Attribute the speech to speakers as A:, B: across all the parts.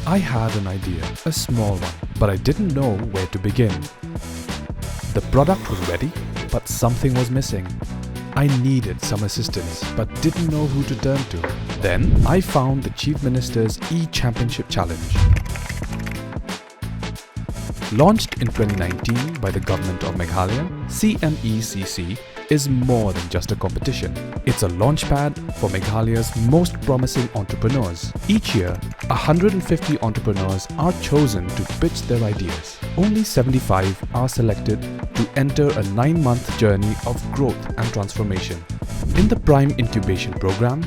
A: I had an idea, a small one, but I didn't know where to begin. The product was ready, but something was missing. I needed some assistance, but didn't know who to turn to. Then I found the Chief Minister's E-Championship Challenge. Launched in 2019 by the Government of Meghalaya, CMECC is more than just a competition. It's a launchpad for Meghalaya's most promising entrepreneurs. Each year, 150 entrepreneurs are chosen to pitch their ideas. Only 75 are selected to enter a 9-month journey of growth and transformation. In the Prime Incubation Program,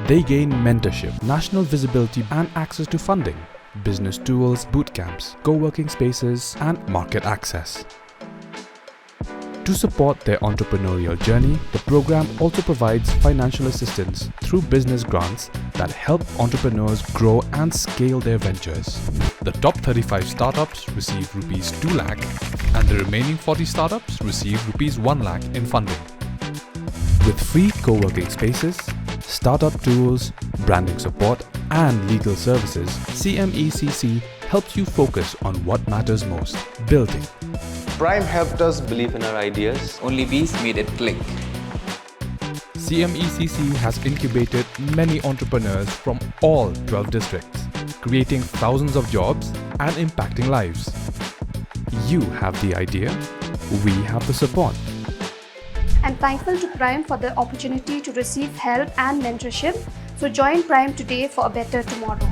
A: they gain mentorship, national visibility and access to funding, business tools, boot camps, co-working spaces and market access. To support their entrepreneurial journey, the program also provides financial assistance through business grants that help entrepreneurs grow and scale their ventures. The top 35 startups receive Rs 2 lakh and the remaining 40 startups receive Rs 1 lakh in funding. With free co-working spaces, startup tools, branding support and legal services, CMECC helps you focus on what matters most, building.
B: Prime helped us believe in our ideas.
C: Only we made it click.
A: CMECC has incubated many entrepreneurs from all 12 districts, creating thousands of jobs and impacting lives. You have the idea, we have the support.
D: I'm thankful to Prime for the opportunity to receive help and mentorship. So join Prime today for a better tomorrow.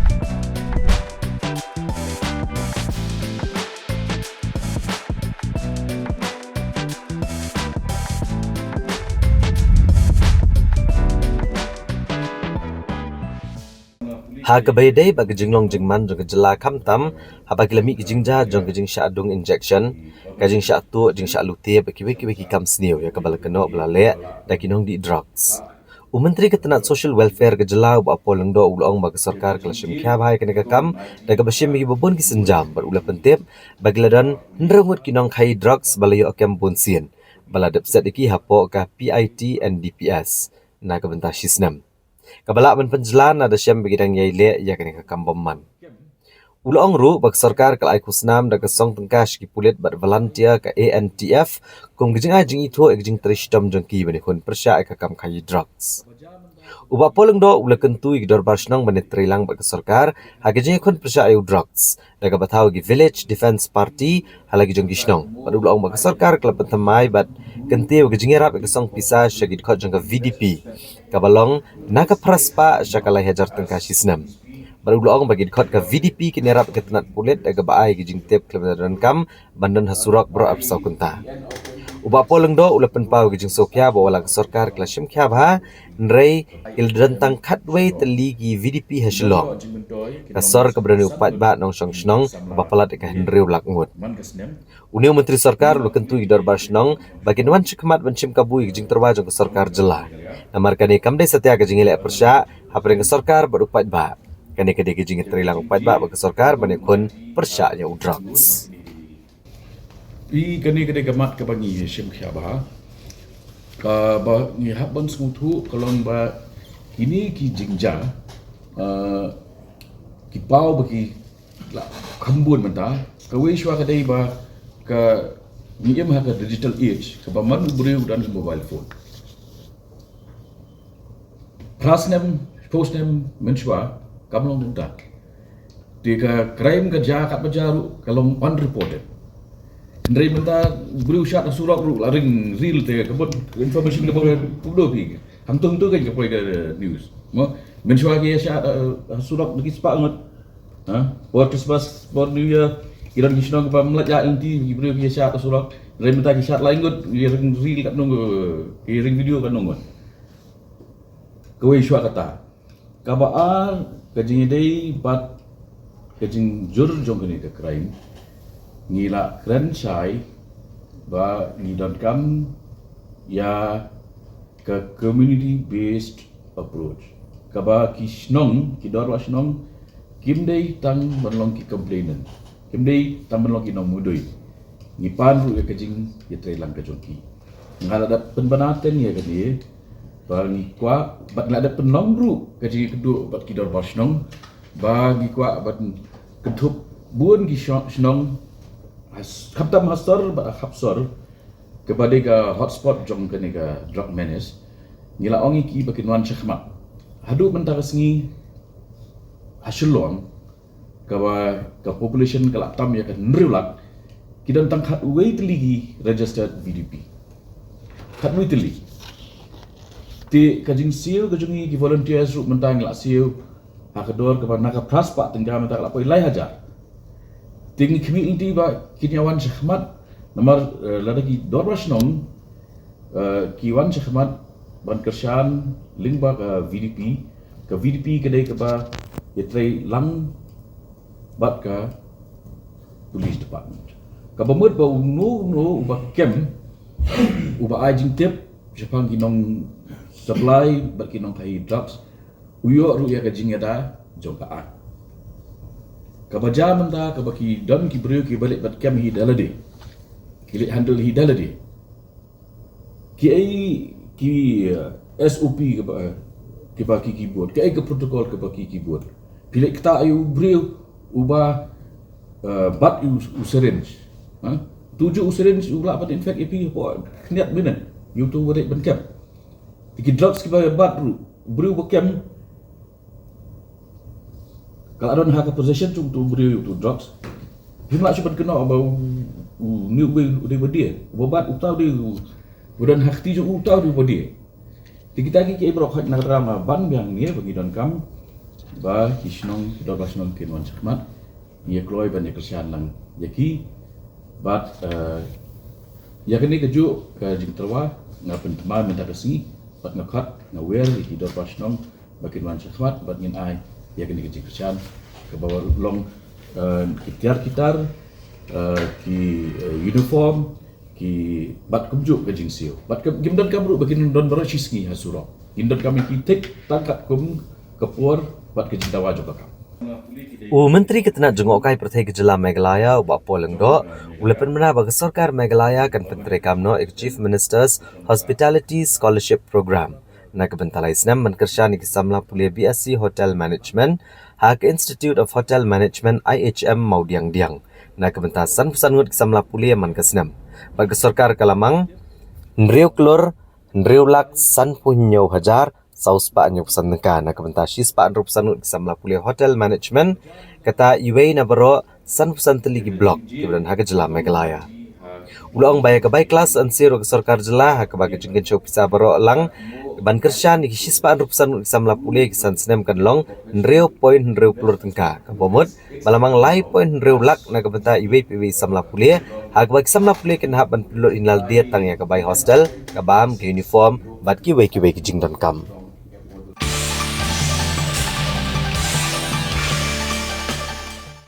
E: Hagabayday bagi jinglong jingman jong kejela kamtam habagilami kijingja jong kijing syadung injection kajing syatu jing syalutie baki kam sniu ya kabal keno belale dakinong di drugs. Menteri Ketenat Social Welfare kejela ba polengdo ulong bagi sarkar kelashim khabhai keneka kam daga bashim mi bobon ki senjam berula pentip bagiladan ndrengut kinong khai drugs balayo akam bonsin baladep set iki hapo ka PIT and DPS na kabentah sisnam. Kabala man penjelan ada syam bigidang yaile ya kene kam bomman. Ulong ru bag sarkar kalai kusnam da kasong tengkas ki pulit bad volunteer ka ANTF kum gijing ajing itu ejing trishtam jongki bani khun persya ka kam khai drugs. Uba poleng do ula kentu igdor barsnang bani trilang bag sarkar hagijing khun persya ayu drugs daga batau gi village defense party halagi jong gisnong bad ulong bag sarkar klap pentamai bad kenti gijing rap kasong pisa syagid khot jong ka VDP kabalong naka praspa syakalai hajar tengkas isnam. Baru ulong bagi khot ka VDP kini rap ketenat pulit daga baai gijing tep kilometer kam bandan hasurak bro apsau kunta. Uba poleng do ula penpau gijing sokya bawa sarkar klasim kya bha nrei ildrentang khatway teligi VDP hasilong. Kasor keberani upat ba nong song snong bapalat ka henreu lakngut. Uniu Menteri Sarkar ulu kentu idor barsnong bagi nuan chikmat bencim kabui gijing terwajong ke sarkar jela. Namarkani kamde setia gijing ile persya hapring ke sarkar berupat ba. Kani kede gijing terilang upat ba bagi sarkar bani kun persya nya drugs.
F: I kani kede gamat ke bangi sim khyaba ka ba ni habon skutu kolong ba ini ki jingja ki pau bagi la khambun menta ka wishwa ka dei ba ka niem ha ka digital age ka ba man buriu dan mobile phone class name post name menshwa kamlong dunta tika crime ka ja kat bajaru kalong unreported ndrei menta buriu shat surak ru laring real te kabut information ka pudo pi hamtung tu kan ka poi news mo menshwa ki shat surak lagi sepak ngot ha for Christmas for New Year iran gisno ka mlajak inti buriu ki shat surak ndrei menta ki shat lain ngot ring real kat nong ring video kat nong kawai shwa kata kabaan kajing dei bat kajing jur jong ni ke crime ngila kren chai ba ni kam ya ke community based approach kaba kisnong kidor wasnong kimdei tang banlong ki complainant kimdei tang banlong ki nong mudoi ngipan ru kajing ye trelang ka jongki ngala dat penbanaten ya kani bagi kuat bat ada penong ru kaji kedua bat kidor basnong bagi kuat bat ketup buan ki snong kaptam hastor bat hapsor kepada ke hotspot jong ke nega drug menace nila ongi ki bakin wan syahmat hadu mentara sengi hasilong ke population ke laptam ya kan nriulak kidan tangkat uai teligi registered VDP kat uai teligi ti kajing siu kajungi ki volunteers ru mentang la siu hakador ke naka praspa tengah mentang la poi lai hajar ting community ba kinyawan syahmat nomor ladagi dorwas nong kiwan syahmat ban kersan lingba ke VDP kedai ke ba yetrai lang bat ka police department ka bamut ba no uba kem uba ajing tip Jepang kinong supply bat kinong kai drugs uyo ru ya kajing ada jokaan kabaja menta kabaki dan ki brio ki balik bat kem hi dalade kilit handle hi dalade ki SOP ke baki keyboard ke protokol ke baki keyboard pilih kita ayu brio uba bat syringe tujuh syringe ulah bat infect EP po niat benar you tu balik ban Tiki drugs kita bat beri bukan kalau ada hak possession tu beri tu drugs. Hima cuba kena bau new way udah berdia. Bobat utau dia budan hak ti ju utau dia berdia. Tiki tagi ke ibrok hak nak drama ban yang ni bagi dan kam ba kisnong kita basnong kinwan sakmat. Ia kloi ban kesian lang yaki bat ya kini keju ke jing terwa ngapen teman minta kesi bat ngakat ngawer hidup pasnong bakin wan syahwat bat ngin ai ya kini kecil kecian ke bawah long kitar ki uniform ki bat kumjuk ke jingsiu bat gimdan kamru bakin don barashiski hasuro gimdan kami kitek tangkat kum kepur bat ke jindawa jokakam
E: Menteri Ketenak Jengok Kai Pertai Kejela Meghalaya Ubak Poleng Do ulepan mena bagi Sarkar Meghalaya kan Penteri Kamno Chief Minister's Hospitality Scholarship Program na kebentalai senam menkersani kisamla pulia BSc Hotel Management hak Institute of Hotel Management IHM Maudiang Diang na kebentasan pesanut kisamla pulia man kesenam bagi Sarkar Kalamang Nriu Klur Nriu Lak San Punyo Hajar Saus pa anyo pesan neka na kebentasis pa anro pesanut kisamla pulia Hotel Management kata iway na baro san pesan teligi blok kemudian hak Jela Meghalaya ulang bayar kebaik kelas ansiro ke Sarkar Jela hak bagi jengken show pisa baro lang ban kersyan ni kisis pa anro pesanut kisamla pulia kisan senem kan long nreu point nreu plur tengka kabomot malamang lai point nreu lak na kebenta iway piwi samla pulia hak bagi samla pulia ken hak ban pelur inal dia tang ya kebaik hostel kabam ke uniform bat ki wei ki jing don kam